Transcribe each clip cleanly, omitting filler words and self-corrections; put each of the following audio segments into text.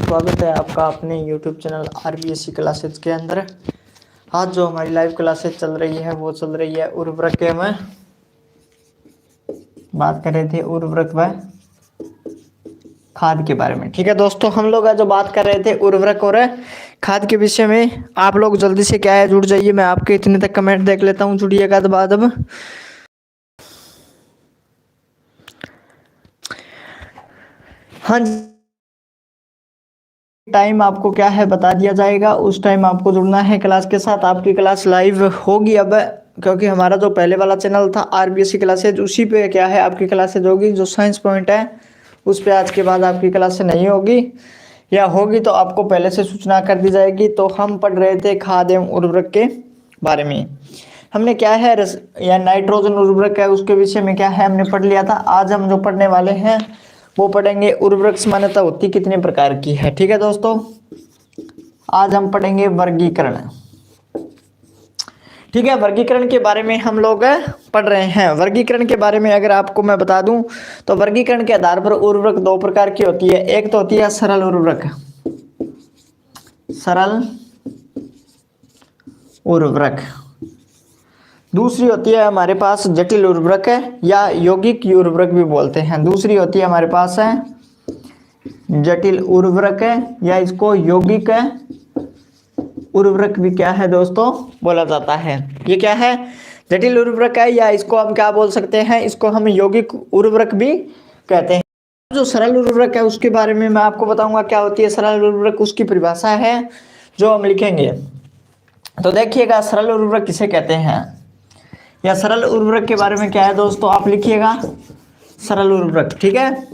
स्वागत है आपका अपने YouTube चैनल RBSC क्लासेज के अंदर। आज जो हमारी लाइव क्लासेज चल रही है वो चल रही है उर्वरक के में बात कर रहे थे उर्वरक व खाद के बारे में। ठीक है दोस्तों, हम लोग आज जो बात कर रहे थे उर्वरक और खाद के विषय में। आप लोग जल्दी से क्या है जुड़ जाइए, मैं आपके इतने तक कमेंट देख लेता हूँ। जुड़िएगा तो बाद अब हाँ जी, टाइम आपको क्या है बता दिया जाएगा, उस टाइम आपको जुड़ना है क्लास के साथ। आपकी क्लास लाइव होगी अब, क्योंकि हमारा जो पहले वाला चैनल था RBSC क्लासेज, उसी पे क्या है आपकी क्लासेज होगी। जो साइंस पॉइंट है उस पे आज के बाद आपकी क्लासेज नहीं होगी, या होगी तो आपको पहले से सूचना कर दी जाएगी। तो हम पढ़ रहे थे खाद एवं उर्वरक के बारे में। हमने क्या है या नाइट्रोजन उर्वरक है उसके विषय में क्या है हमने पढ़ लिया था। आज हम जो पढ़ने वाले हैं वो पढ़ेंगे उर्वरक समानता होती कितने प्रकार की है। ठीक है दोस्तों, आज हम पढ़ेंगे वर्गीकरण। ठीक है, वर्गीकरण के बारे में हम लोग पढ़ रहे हैं। वर्गीकरण के बारे में अगर आपको मैं बता दूं तो वर्गीकरण के आधार पर उर्वरक दो प्रकार की होती है। एक तो होती है सरल उर्वरक, सरल उर्वरक। दूसरी होती है हमारे पास जटिल उर्वरक है, या यौगिक उर्वरक भी बोलते हैं। दूसरी होती है हमारे पास है जटिल उर्वरक है, या इसको यौगिक उर्वरक भी क्या है दोस्तों बोला जाता है। ये क्या है, जटिल उर्वरक है, या इसको हम क्या बोल सकते हैं, इसको हम यौगिक उर्वरक भी कहते हैं। जो सरल उर्वरक है उसके बारे में मैं आपको बताऊंगा क्या होती है सरल उर्वरक, उसकी परिभाषा है जो हम लिखेंगे। तो देखिएगा सरल उर्वरक किसे कहते हैं, या सरल उर्वरक के बारे में क्या है दोस्तों आप लिखिएगा सरल उर्वरक। ठीक है,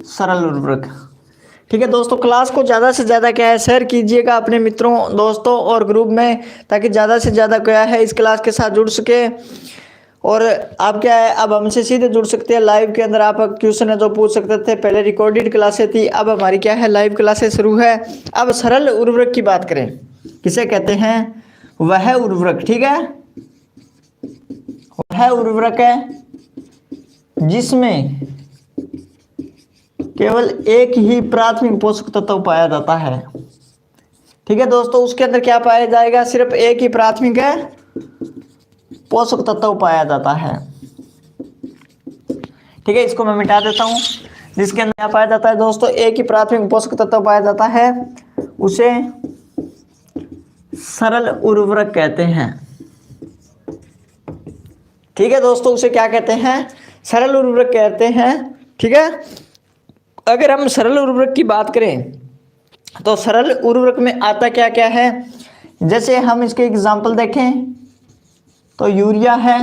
सरल उर्वरक। ठीक है दोस्तों, क्लास को ज़्यादा से ज़्यादा क्या है शेयर कीजिएगा अपने मित्रों दोस्तों और ग्रुप में, ताकि ज़्यादा से ज़्यादा क्या है इस क्लास के साथ जुड़ सके। और आप क्या है अब हमसे सीधे जुड़ सकते हैं लाइव के अंदर। आप क्वेश्चन है जो पूछ सकते थे, पहले रिकॉर्डेड क्लासें थी, अब हमारी क्या है लाइव क्लासें शुरू है। अब सरल उर्वरक की बात करें, किसे कहते हैं, वह उर्वरक। ठीक है, वह उर्वरक है जिसमें केवल एक ही प्राथमिक पोषक तत्व पाया जाता है। ठीक है दोस्तों, उसके अंदर क्या पाया जाएगा, सिर्फ एक ही प्राथमिक है पोषक तत्व पाया जाता है। ठीक है, इसको मैं मिटा देता हूं। जिसके अंदर क्या पाया जाता है दोस्तों, एक ही प्राथमिक पोषक तत्व पाया जाता है, उसे सरल उर्वरक कहते हैं। ठीक है दोस्तों, उसे क्या कहते हैं, सरल उर्वरक कहते हैं। ठीक है, अगर हम सरल उर्वरक की बात करें तो सरल उर्वरक में आता क्या क्या है, जैसे हम इसके एग्जांपल देखें तो यूरिया है।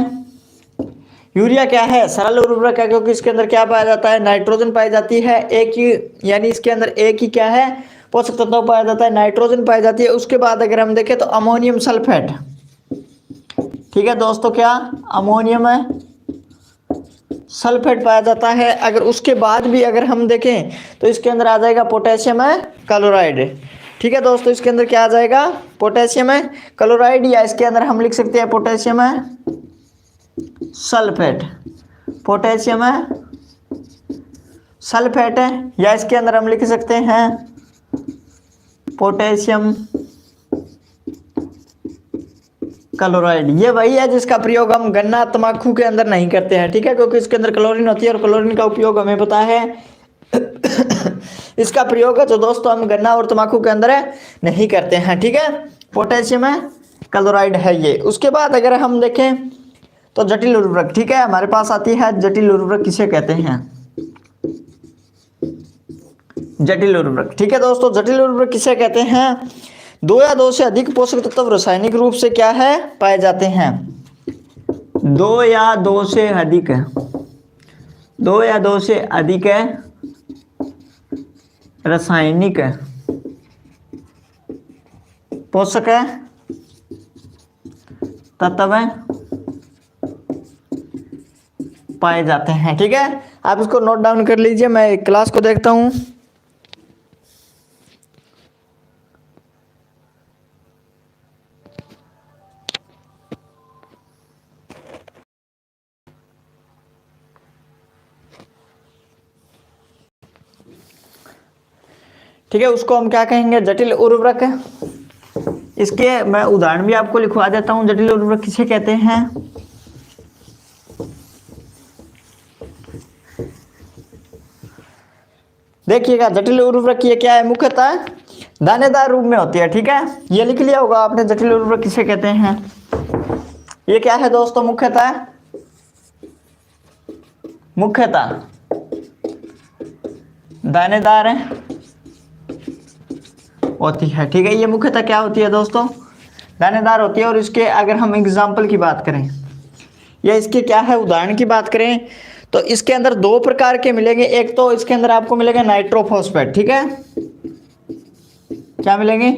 यूरिया क्या है, सरल उर्वरक है, क्योंकि इसके अंदर क्या पाया जाता है, नाइट्रोजन पाई जाती है एक ही, यानी इसके अंदर एक ही क्या है पोषक तत्व पाया जाता है, नाइट्रोजन पाई जाती है। उसके बाद अगर हम देखें तो अमोनियम सल्फेट। ठीक है दोस्तों, क्या अमोनियम सल्फेट पाया जाता है। अगर उसके बाद भी अगर हम देखें तो इसके अंदर आ जाएगा पोटेशियम क्लोराइड। ठीक है दोस्तों, इसके अंदर क्या आ जाएगा, पोटेशियम क्लोराइड, या इसके अंदर हम लिख सकते हैं पोटेशियम सल्फेट। पोटेशियम सल्फेट है, या इसके अंदर हम लिख सकते हैं पोटेशियम क्लोराइड। ये वही है जिसका प्रयोग हम गन्ना तंबाकू के अंदर नहीं करते हैं। ठीक है, क्योंकि इसके अंदर क्लोरीन होती है और क्लोरीन का उपयोग हमें पता है इसका प्रयोग है जो दोस्तों हम गन्ना और तंबाकू के अंदर नहीं करते हैं। ठीक है, पोटेशियम क्लोराइड है ये। उसके बाद अगर हम देखें तो जटिल उर्वरक। ठीक है, हमारे पास आती है जटिल उर्वरक, किसे कहते हैं, जटिल उर्वरक। ठीक है दोस्तों, जटिल उर्वरक किसे कहते हैं, दो या दो से अधिक पोषक तत्व रासायनिक रूप से क्या है पाए जाते हैं। दो या दो से अधिक, दो या दो से अधिक है रासायनिक पोषक तत्व पाए जाते हैं। ठीक है, आप इसको नोट डाउन कर लीजिए, मैं क्लास को देखता हूं। ठीक है, उसको हम क्या कहेंगे, जटिल उर्वरक। इसके मैं उदाहरण भी आपको लिखवा देता हूं, जटिल उर्वरक किसे कहते हैं। देखिएगा, जटिल उर्वरक ये क्या है, मुख्यतः दानेदार रूप में होती है। ठीक है, ये लिख लिया होगा आपने, जटिल उर्वरक किसे कहते हैं। ये क्या है दोस्तों, मुख्यतः दानेदार होती है। ठीक है, ये मुख्यतः क्या होती है दोस्तों, दानेदार होती है। और इसके अगर हम एग्जाम्पल की बात करें या इसके क्या है उदाहरण की बात करें, तो इसके अंदर दो प्रकार के मिलेंगे। एक तो इसके अंदर आपको मिलेगा नाइट्रोफॉस्फेट। ठीक है, क्या मिलेंगे,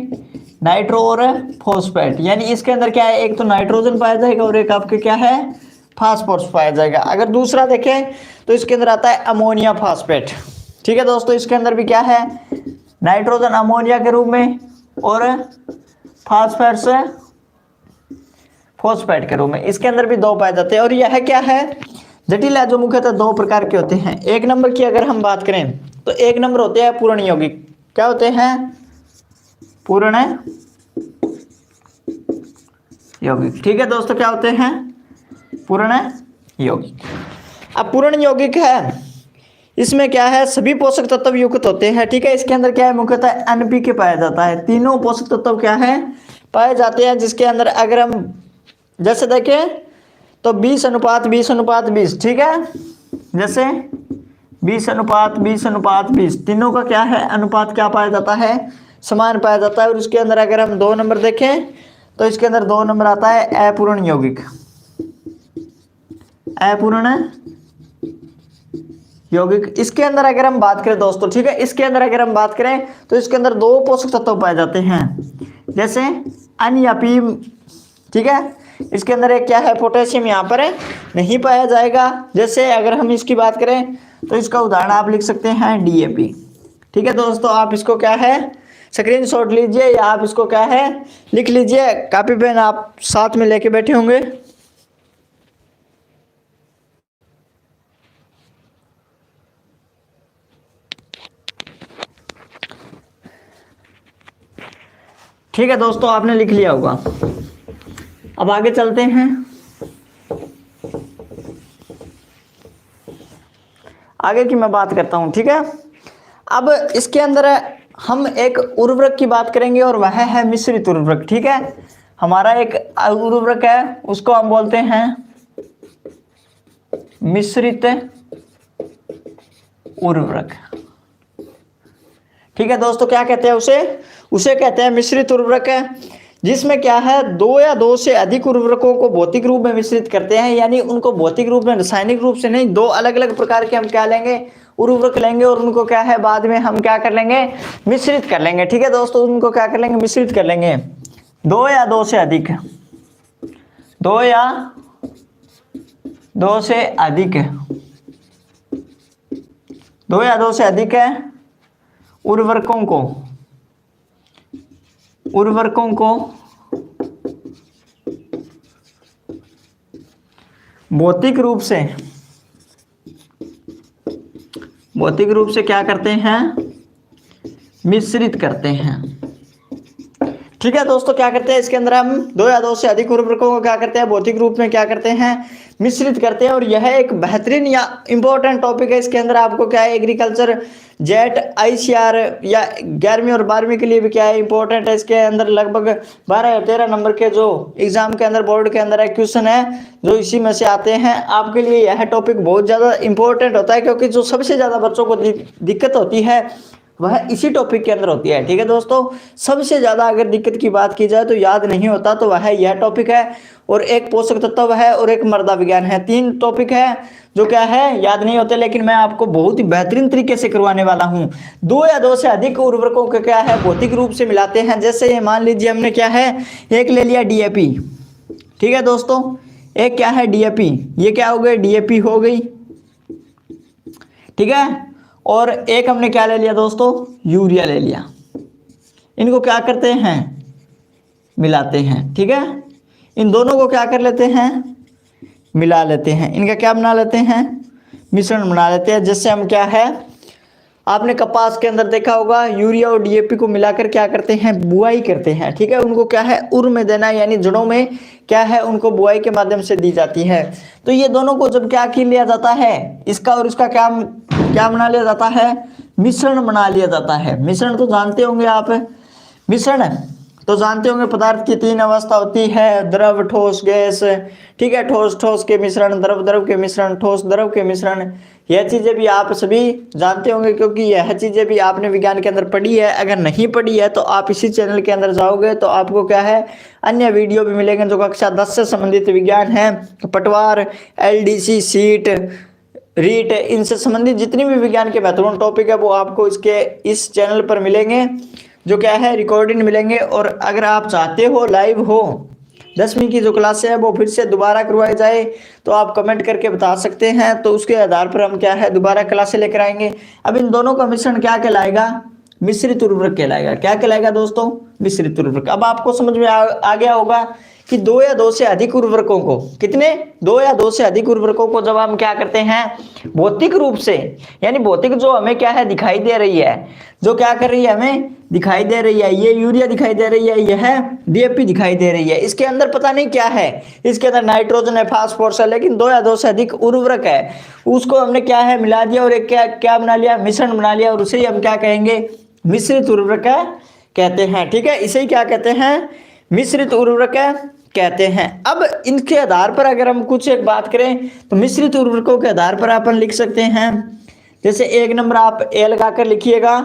नाइट्रो और फॉस्फेट। यानी इसके अंदर क्या है, एक तो नाइट्रोजन पाया जाएगा और एक आपके क्या है, फास्फोरस पाया जाएगा। अगर दूसरा देखें तो इसके अंदर आता है अमोनिया फास्फेट। ठीक है दोस्तों, इसके अंदर भी क्या है, नाइट्रोजन अमोनिया के रूप में और फास्फोरस फॉस्फेट के रूप में। इसके अंदर भी दो पाए जाते हैं। और यह क्या है, जटिल है, जो मुख्यतः दो प्रकार के होते हैं। एक नंबर की अगर हम बात करें तो एक नंबर होते हैं पूर्ण यौगिक। क्या होते हैं, पूर्ण यौगिक। ठीक है दोस्तों, क्या होते हैं, पूर्ण यौगिक। अब पूर्ण यौगिक है, इसमें क्या है, सभी पोषक तत्व युक्त होते हैं। ठीक है, इसके अंदर क्या है, मुख्यतः एनपीके पाया जाता है। तीनों पोषक तत्व क्या है, पाए जाते हैं। जिसके अंदर अगर हम जैसे देखें तो 20:20:20। ठीक है, जैसे 20:20:20 तीनों का क्या है, अनुपात क्या पाया जाता है, समान पाया जाता है। और उसके अंदर अगर हम 2 नंबर देखें तो इसके अंदर 2 नंबर आता है अपूर्ण यौगिक। अपूर्ण यौगिक, इसके अंदर अगर हम बात करें दोस्तों, ठीक है, इसके अंदर अगर हम बात करें तो इसके अंदर 2 पोषक तत्व पाए जाते हैं, जैसे अन या पी। ठीक है, इसके अंदर एक क्या है, पोटेशियम यहाँ पर नहीं पाया जाएगा। जैसे अगर हम इसकी बात करें तो इसका उदाहरण आप लिख सकते हैं डीएपी। ठीक है दोस्तों, आप इसको क्या है, स्क्रीनशॉट लीजिए या आप इसको क्या है, लिख लीजिए। कॉपी पेन आप साथ में लेके बैठे होंगे। ठीक है दोस्तों, आपने लिख लिया होगा। अब आगे चलते हैं। आगे की मैं बात करता हूं। ठीक है, अब इसके अंदर हम एक उर्वरक की बात करेंगे और वह है मिश्रित उर्वरक। ठीक है, हमारा एक उर्वरक है, उसको हम बोलते हैं मिश्रित उर्वरक। ठीक है दोस्तों, क्या कहते हैं उसे कहते हैं मिश्रित उर्वरक है, जिसमें क्या है, 2 या 2 से अधिक उर्वरकों को भौतिक रूप में मिश्रित करते हैं। यानी उनको भौतिक रूप में, रासायनिक रूप से नहीं, 2 अलग अलग प्रकार के हम क्या लेंगे, उर्वरक लेंगे और उनको क्या है, बाद में हम क्या कर लेंगे, मिश्रित कर लेंगे। ठीक है दोस्तों, उनको क्या कर लेंगे, मिश्रित कर लेंगे। 2 या 2 से अधिक, 2 या 2 से अधिक, 2 या 2 से अधिक है उर्वरकों को भौतिक रूप से क्या करते हैं, मिश्रित करते हैं। ठीक है दोस्तों, क्या करते हैं, इसके अंदर हम 2 या 2 से अधिक उर्वरकों को क्या करते हैं, भौतिक रूप में क्या करते हैं, मिश्रित करते हैं। और यह एक बेहतरीन या इंपॉर्टेंट टॉपिक है। इसके अंदर आपको क्या है, एग्रीकल्चर जेट आईसीआर या 11वीं और 12वीं के लिए भी क्या है, इंपॉर्टेंट है। इसके अंदर लगभग 12 या 13 नंबर के जो एग्जाम के अंदर, बोर्ड के अंदर क्वेश्चन है जो इसी में से आते हैं। आपके लिए यह टॉपिक बहुत ज़्यादा इंपॉर्टेंट होता है, क्योंकि जो सबसे ज़्यादा बच्चों को दिक्कत होती है वह इसी टॉपिक के अंदर होती है। ठीक है दोस्तों, सबसे ज़्यादा अगर दिक्कत की बात की जाए तो याद नहीं होता तो वह यह टॉपिक है। और एक पोषक तत्व है और एक मृदा विज्ञान है। 3 टॉपिक है जो क्या है, याद नहीं होते, लेकिन मैं आपको बहुत ही बेहतरीन तरीके से करवाने वाला हूँ। 2 या 2 से अधिक उर्वरकों को क्या है, भौतिक रूप से मिलाते हैं। जैसे ये मान लीजिए हमने क्या है, एक ले लिया डीएपी। ठीक है दोस्तों, एक क्या है डीएपी, ये क्या हो गई, डीएपी हो गई। ठीक है, और एक हमने क्या ले लिया दोस्तों, यूरिया ले लिया। इनको क्या करते हैं, मिलाते हैं। ठीक है, इन दोनों को क्या कर लेते हैं, मिला लेते हैं। इनका क्या बना लेते हैं, मिश्रण बना लेते हैं। जिससे हम क्या है, आपने कपास के अंदर देखा होगा यूरिया और डीएपी को मिलाकर क्या करते हैं, बुआई करते हैं। ठीक है, उनको क्या है, उर में देना, यानी जड़ों में क्या है, उनको बुआई के माध्यम से दी जाती है। तो ये दोनों को जब क्या कर लिया जाता है, इसका और इसका क्या क्या बना लिया जाता है, मिश्रण बना लिया जाता है। मिश्रण तो जानते होंगे आप, मिश्रण तो जानते होंगे पदार्थ की तीन अवस्था होती है, द्रव, ठोस, गैस। ठीक है, ठोस ठोस के मिश्रण, द्रव द्रव के मिश्रण, ठोस द्रव के मिश्रण। यह चीजें भी आप सभी जानते होंगे, क्योंकि यह चीजें भी आपने विज्ञान के अंदर पढ़ी है। अगर नहीं पढ़ी है तो आप इसी चैनल के अंदर जाओगे तो आपको क्या है, अन्य वीडियो भी मिलेंगे जो कक्षा 10 से संबंधित विज्ञान है, पटवार, एलडीसी, सीट, रीट, इनसे संबंधित जितनी भी विज्ञान के महत्वपूर्ण टॉपिक है वो आपको इसके इस चैनल पर मिलेंगे, जो क्या है, रिकॉर्डिंग मिलेंगे। और अगर आप चाहते हो लाइव हो 10वीं की जो क्लासें है वो फिर से दोबारा करवाई जाए तो आप कमेंट करके बता सकते हैं, तो उसके आधार पर हम क्या है दोबारा क्लासें लेकर आएंगे। अब इन दोनों का मिश्रण क्या कहलाएगा, मिश्रित उर्वरक कहलाएगा। क्या कहलाएगा दोस्तों, मिश्रित उर्वरक। अब आपको समझ में आ गया होगा कि दो या दो से अधिक उर्वरकों को, कितने, दो या दो से अधिक उर्वरकों को जब हम क्या करते हैं, भौतिक रूप से, यानी भौतिक जो हमें क्या है दिखाई दे रही है, जो क्या कर रही है हमें दिखाई दे रही है, ये यूरिया दिखाई दे रही है, यह डीएपी दिखाई दे रही है, इसके अंदर पता नहीं क्या है, इसके अंदर नाइट्रोजन है, फास्फोरस है, लेकिन दो या दो से अधिक उर्वरक है, उसको हमने क्या है मिला दिया और एक क्या क्या बना लिया, मिश्रण बना लिया, और उसे ही हम क्या कहेंगे, मिश्रित उर्वरक कहते हैं। ठीक है, इसे ही क्या कहते हैं, मिश्रित उर्वरक कहते हैं। अब इनके आधार पर अगर हम कुछ एक बात करें तो मिश्रित उर्वरकों के आधार पर अपन लिख सकते हैं, जैसे एक नंबर आप ए लगाकर लिखिएगा,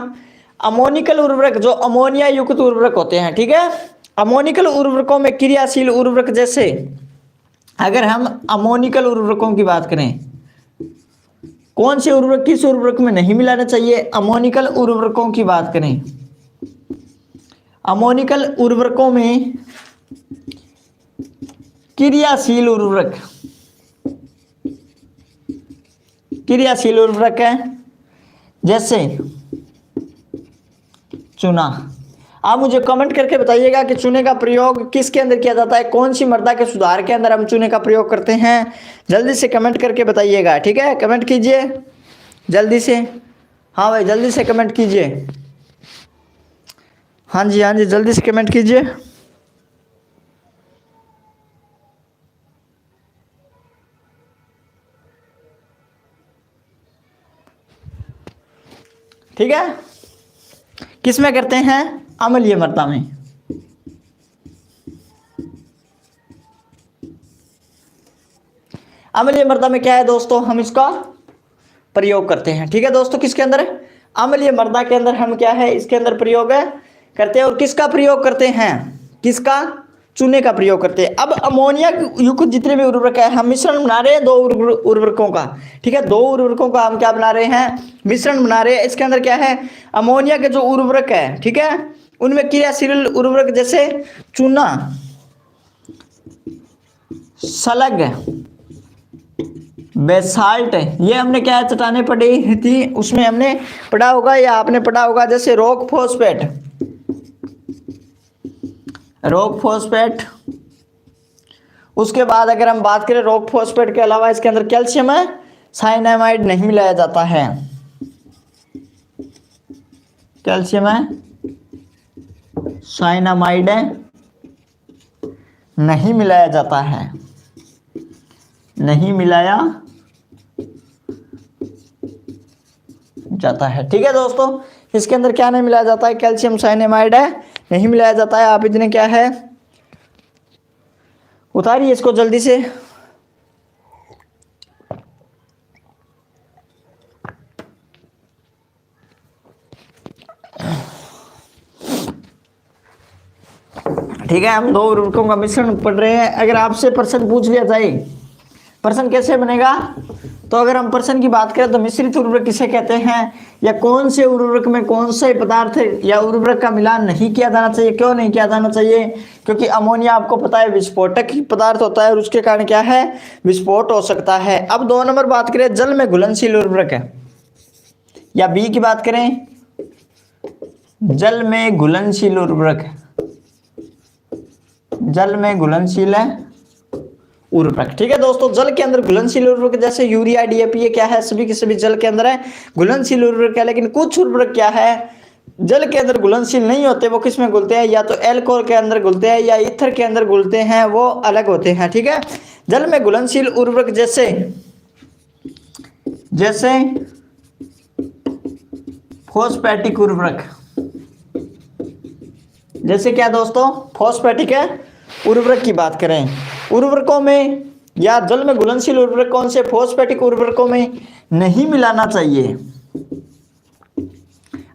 अमोनिकल उर्वरक, जो अमोनिया युक्त उर्वरक होते हैं। ठीक है, अमोनिकल उर्वरकों में क्रियाशील उर्वरक, जैसे अगर हम अमोनिकल उर्वरकों की बात करें, कौन से उर्वरक किस उर्वरक में नहीं मिलाना चाहिए, अमोनिकल उर्वरकों की बात करें, अमोनिकल उर्वरकों में क्रियाशील उर्वरक, क्रियाशील उर्वरक है जैसे चूना। आप मुझे कमेंट करके बताइएगा कि चूने का प्रयोग किसके अंदर किया जाता है, कौन सी मृदा के सुधार के अंदर हम चूने का प्रयोग करते हैं, जल्दी से कमेंट करके बताइएगा। ठीक है, कमेंट कीजिए जल्दी से, हाँ भाई जल्दी से कमेंट कीजिए, हाँ जी हाँ जी जल्दी से कमेंट कीजिए। ठीक है, किस में करते हैं, अम्लीय मृदा में। अम्लीय मृदा में क्या है दोस्तों, हम इसका प्रयोग करते हैं। ठीक है दोस्तों, किसके अंदर, अम्लीय मृदा के अंदर हम क्या है इसके अंदर प्रयोग करते हैं। और किसका प्रयोग करते हैं, किसका, चूने का प्रयोग करते हैं। अब अमोनिया युक्त जितने भी उर्वरक है, हम मिश्रण बना रहे हैं दो उर्वरकों का। ठीक है, दो उर्वरकों का हम क्या बना रहे हैं, मिश्रण बना रहे हैं। इसके अंदर क्या है, अमोनिया के जो उर्वरक है, ठीक है, उनमें क्रियाशील उर्वरक जैसे चूना, सलग, बेसाल्ट, ये हमने क्या चट्टाने पढ़ी थी, उसमें हमने पढ़ा होगा या आपने पढ़ा होगा, जैसे रॉक फॉस्फेट, रॉक फॉस्फेट। उसके बाद अगर हम बात करें रॉक फॉस्फेट के अलावा इसके अंदर कैल्शियम है, साइनामाइड नहीं मिलाया जाता है, कैल्शियम है, साइनामाइड है नहीं मिलाया जाता है, नहीं मिलाया जाता है। ठीक है दोस्तों, इसके अंदर क्या नहीं मिलाया जाता है, कैल्शियम साइनामाइड है नहीं मिलाया जाता है। आप इतने क्या है उतारिए इसको जल्दी से। ठीक है, हम दो उर्वरकों का मिश्रण पढ़ रहे हैं। अगर आपसे प्रश्न पूछ लिया जाए, प्रश्न कैसे बनेगा, तो अगर हम प्रश्न की बात करें तो मिश्रित उर्वरक किसे कहते हैं, या कौन से उर्वरक में कौन से पदार्थ या उर्वरक का मिलान नहीं किया जाना चाहिए, क्यों नहीं किया जाना चाहिए, क्योंकि अमोनिया आपको पता है विस्फोटक पदार्थ होता है और उसके कारण क्या है, विस्फोट हो सकता है। अब 2 नंबर बात करें, जल में घुलनशील उर्वरक है, या बी की बात करें, जल में घुलनशील उर्वरक, जल में घुलनशील है उर्वरक। ठीक है दोस्तों, जल के अंदर घुलनशील उर्वरक जैसे यूरिया, डीएपी, ये क्या है, सभी के सभी जल के अंदर है, घुलनशील उर्वरक है। लेकिन कुछ उर्वरक क्या है, जल के अंदर घुलनशील नहीं होते, वो किस में घुलते हैं, या तो एल्कोहल के अंदर घुलते हैं या ईथर के अंदर घुलते हैं, वो अलग होते हैं। ठीक है, जल में घुलनशील उर्वरक जैसे जैसे फॉस्फेटिक उर्वरक, जैसे क्या दोस्तों, फॉस्फेटिक है उर्वरक की बात करें, उर्वरकों में या जल में घुलनशील उर्वरक कौन से, फॉस्फेटिक उर्वरकों में नहीं मिलाना चाहिए।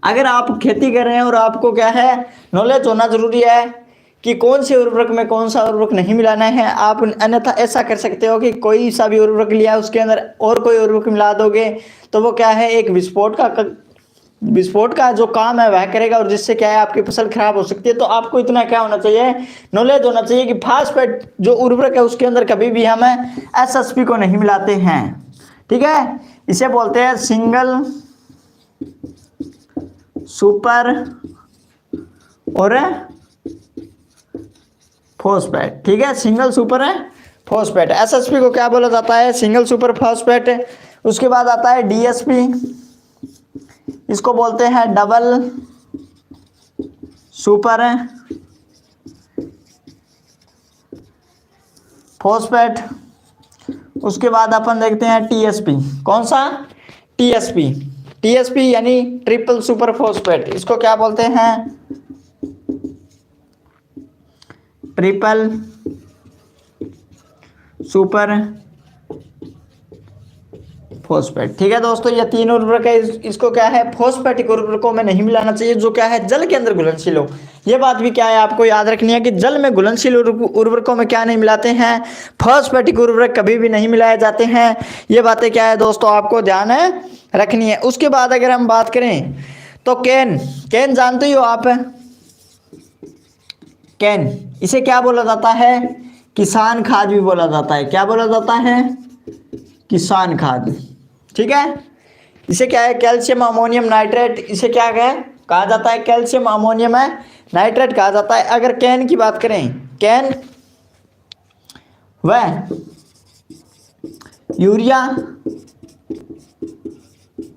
अगर आप खेती कर रहे हैं और आपको क्या है, नॉलेज होना जरूरी है कि कौन से उर्वरक में कौन सा उर्वरक नहीं मिलाना है। आप अन्यथा ऐसा कर सकते हो कि कोई सा भी उर्वरक लिया उसके अंदर और कोई उर्वरक मिला दोगे तो वो क्या है, एक विस्फोट का जो काम है वह करेगा, और जिससे क्या है आपकी फसल खराब हो सकती है। तो आपको इतना क्या होना चाहिए, नॉलेज होना चाहिए कि फास्फेट जो उर्वरक है उसके अंदर कभी भी हम एसएसपी को नहीं मिलाते हैं। ठीक है, इसे बोलते हैं सिंगल सुपर और फॉस्फेट। ठीक है, सिंगल सुपर है फॉस्फेट, एसएसपी को क्या बोला जाता है, सिंगल सुपर फॉस्फेट। उसके बाद आता है डीएसपी, इसको बोलते हैं डबल सुपर फॉस्फेट। उसके बाद अपन देखते हैं टीएसपी, कौन सा, टीएसपी यानी ट्रिपल सुपर फॉस्फेट, इसको क्या बोलते हैं, ट्रिपल सुपर फॉस्फेट। ठीक है दोस्तों, ये तीन उर्वरक है, इसको क्या है, फॉस्फेटिक उर्वरकों में नहीं मिलाना चाहिए जो क्या है जल के अंदर घुलनशील हो। ये बात भी क्या है आपको याद रखनी है कि जल में घुलनशील उर्वरकों में क्या नहीं मिलाते हैं, फॉस्फेटिक उर्वरक कभी भी नहीं मिलाए जाते हैं। ये बातें क्या है दोस्तों आपको ध्यान है रखनी है। उसके बाद अगर हम बात करें तो कैन जानते ही हो आप, कैन इसे क्या बोला जाता है, किसान खाद भी बोला जाता है। क्या बोला जाता है, किसान खाद। ठीक है, इसे क्या है, कैल्शियम अमोनियम नाइट्रेट, इसे क्या कहा जाता है, कैल्शियम अमोनियम है नाइट्रेट कहा जाता है। अगर कैन की बात करें, कैन वह यूरिया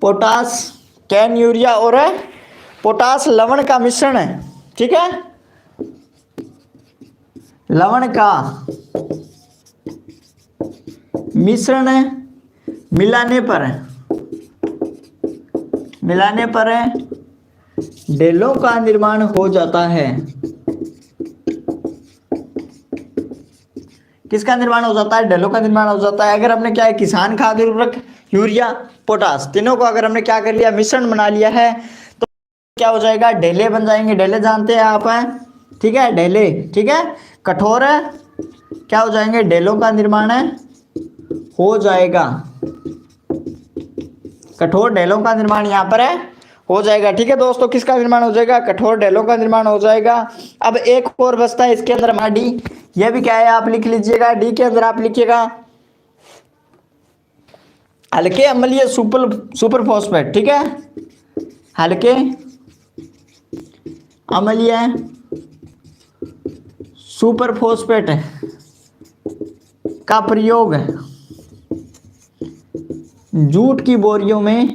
पोटास, कैन यूरिया और पोटास लवण का मिश्रण है। ठीक है, लवण का मिश्रण मिलाने पर डेलों का निर्माण हो जाता है। किसका निर्माण हो जाता है, डेलों का निर्माण हो जाता है। अगर हमने क्या है, किसान खाद उर्वरक, यूरिया, पोटास, तीनों को अगर हमने क्या कर लिया, मिश्रण बना लिया है, तो क्या हो जाएगा, ढेले बन जाएंगे। ढेले जानते हैं आप, ठीक है, ढेले। ठीक है, कठोर क्या हो जाएंगे, ढेलों का निर्माण हो जाएगा, कठोर ढेलों का निर्माण यहाँ पर हो जाएगा। ठीक है दोस्तों, किसका निर्माण हो जाएगा, कठोर ढेलों का निर्माण हो जाएगा। अब एक और बचता है इसके अंदर हमारा डी, यह भी क्या है आप लिख लीजिएगा। डी के अंदर आप लिखिएगा हल्के अम्लीय सुपर फॉस्फेट। ठीक है, हल्के अम्लीय सुपर फॉस्फेट का प्रयोग जूट की बोरियों में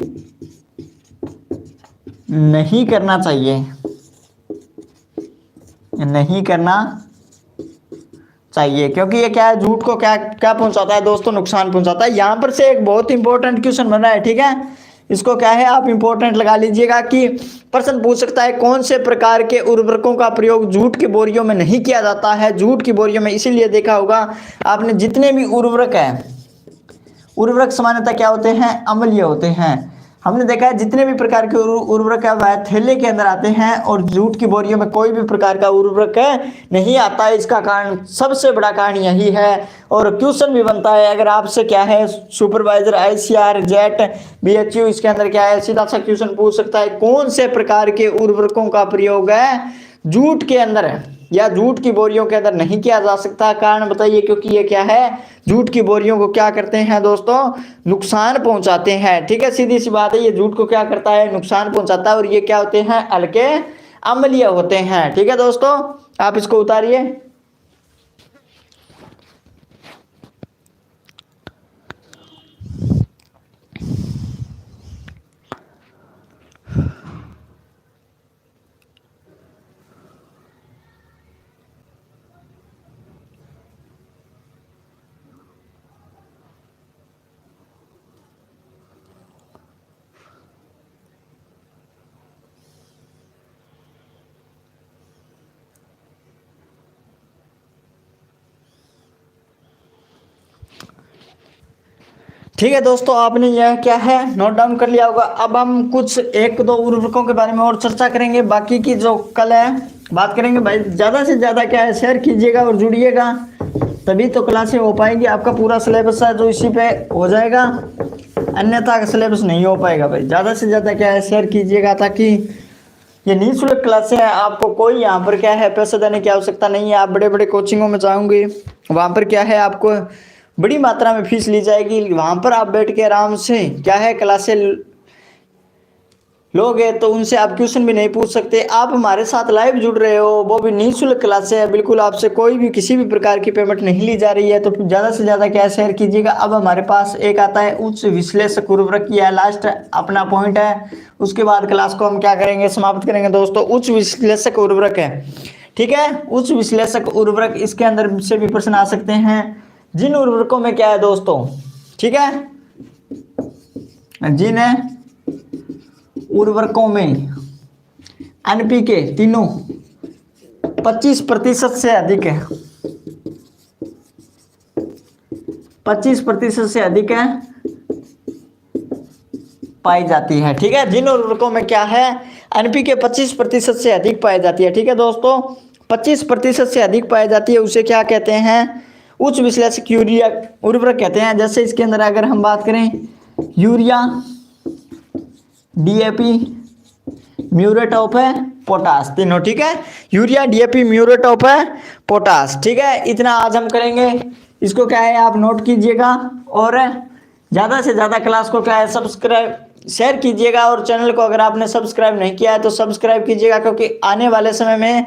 नहीं करना चाहिए, नहीं करना चाहिए, क्योंकि ये क्या है, जूट को क्या क्या पहुंचाता है दोस्तों, नुकसान पहुंचाता है। यहां पर से एक बहुत इंपॉर्टेंट क्वेश्चन बन रहा है। ठीक है, इसको क्या है आप इंपॉर्टेंट लगा लीजिएगा कि प्रश्न पूछ सकता है कौन से प्रकार के उर्वरकों का प्रयोग जूट की बोरियों में नहीं किया जाता है। जूट की बोरियों में इसीलिए देखा होगा आपने, जितने भी उर्वरक है, उर्वरक सामान्यतः क्या होते हैं, अम्लीय होते हैं। हमने देखा है जितने भी प्रकार के उर्वरक है वह थैले के अंदर आते हैं, और जूट की बोरियों में कोई भी प्रकार का उर्वरक नहीं आता है। इसका कारण, सबसे बड़ा कारण यही है। और क्वेश्चन भी बनता है अगर आपसे क्या है, सुपरवाइजर आईसीआर जेट बीएचयू, इसके अंदर क्या है, सीधा सा क्वेश्चन पूछ सकता है कौन से प्रकार के उर्वरकों का प्रयोग है जूट के अंदर है या जूट की बोरियों के अंदर नहीं किया जा सकता। कारण बताइए, क्योंकि ये क्या है, जूट की बोरियों को क्या करते हैं दोस्तों, नुकसान पहुंचाते हैं। ठीक है, सीधी सी बात है, ये जूट को क्या करता है, नुकसान पहुंचाता है, और ये क्या होते हैं, हल्के अम्लीय होते हैं। ठीक है दोस्तों, आप इसको उतारिए। ठीक है दोस्तों, आपने यह क्या है नोट डाउन कर लिया होगा। अब हम कुछ एक दो उर्वरकों के बारे में और चर्चा करेंगे, बाकी की जो कल है बात करेंगे। भाई ज़्यादा से ज़्यादा क्या है शेयर कीजिएगा और जुड़िएगा, तभी तो क्लासें हो पाएंगी। आपका पूरा सिलेबस है जो इसी पे हो जाएगा, अन्यथा सिलेबस नहीं हो पाएगा। भाई ज़्यादा से ज़्यादा क्या है शेयर कीजिएगा, ताकि ये निःशुल्क क्लासें हैं, आपको कोई यहाँ पर क्या है पैसे देने की आवश्यकता नहीं है। आप बड़े बड़े कोचिंगों में जाओगे, वहाँ पर क्या है आपको बड़ी मात्रा में फीस ली जाएगी, वहाँ पर आप बैठ के आराम से क्या है क्लासें लोगे, तो उनसे आप क्वेश्चन भी नहीं पूछ सकते। आप हमारे साथ लाइव जुड़ रहे हो, वो भी निःशुल्क क्लासें है, बिल्कुल आपसे कोई भी किसी भी प्रकार की पेमेंट नहीं ली जा रही है। तो ज़्यादा से ज़्यादा क्या शेयर कीजिएगा। अब हमारे पास एक आता है उच्च विश्लेषक उर्वरक, यह लास्ट अपना पॉइंट है, उसके बाद क्लास को हम क्या करेंगे समाप्त करेंगे दोस्तों। उच्च विश्लेषक उर्वरक है, ठीक है, उच्च विश्लेषक उर्वरक, इसके अंदर से भी प्रश्न आ सकते हैं। जिन उर्वरकों में क्या है दोस्तों, ठीक है, जिन उर्वरकों में एनपीके तीनों 25% से अधिक है, 25% से अधिक है पाई जाती है, ठीक है। जिन उर्वरकों में क्या है एनपीके 25% से अधिक पाई जाती है, ठीक है दोस्तों, 25% से अधिक पाई जाती है, उसे क्या कहते हैं उच्च विश्लेषक यूरिया उर्वरक कहते हैं। जैसे इसके अंदर अगर हम बात करें urea, DAP, muriate of potash, तीनों, ठीक है, urea, DAP, muriate of potash, ठीक है। इतना आज हम करेंगे, इसको क्या है आप नोट कीजिएगा और ज़्यादा से ज़्यादा क्लास को क्या है सब्सक्राइब शेयर कीजिएगा, और चैनल को अगर आपने सब्सक्राइब नहीं किया है तो सब्सक्राइब कीजिएगा, क्योंकि आने वाले समय में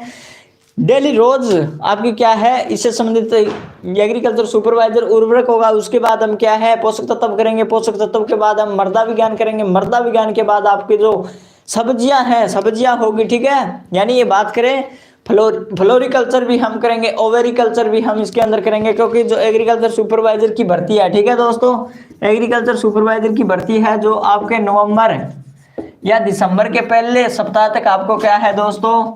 डेली रोज आपकी क्या है इससे संबंधित एग्रीकल्चर सुपरवाइजर उर्वरक होगा, उसके बाद हम क्या है पोषक तत्व करेंगे, पोषक तत्व के बाद हम मृदा विज्ञान करेंगे, मृदा विज्ञान के बाद आपके जो सब्जियां हैं सब्जियां होगी, ठीक है। यानी ये बात करें फ्लोरिकल्चर भी हम करेंगे, ओवेरिकल्चर भी हम इसके अंदर करेंगे, क्योंकि जो एग्रीकल्चर सुपरवाइजर की भर्ती है, ठीक है दोस्तों, एग्रीकल्चर सुपरवाइजर की भर्ती है जो आपके नवंबर या दिसंबर के पहले सप्ताह तक आपको क्या है दोस्तों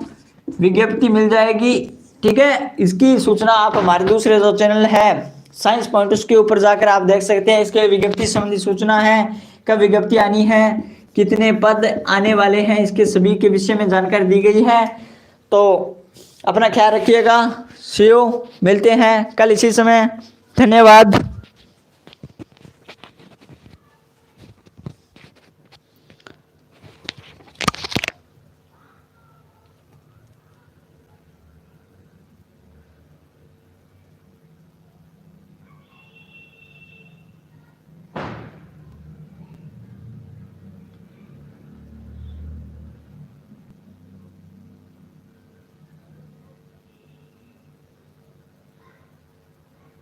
विज्ञप्ति मिल जाएगी, ठीक है। इसकी सूचना आप हमारे दूसरे जो चैनल है साइंस पॉइंट उसके ऊपर जाकर आप देख सकते हैं। इसके विज्ञप्ति संबंधी सूचना है, कब विज्ञप्ति आनी है, कितने पद आने वाले हैं, इसके सभी के विषय में जानकारी दी गई है। तो अपना ख्याल रखिएगा, सी यू, मिलते हैं कल इसी समय, धन्यवाद।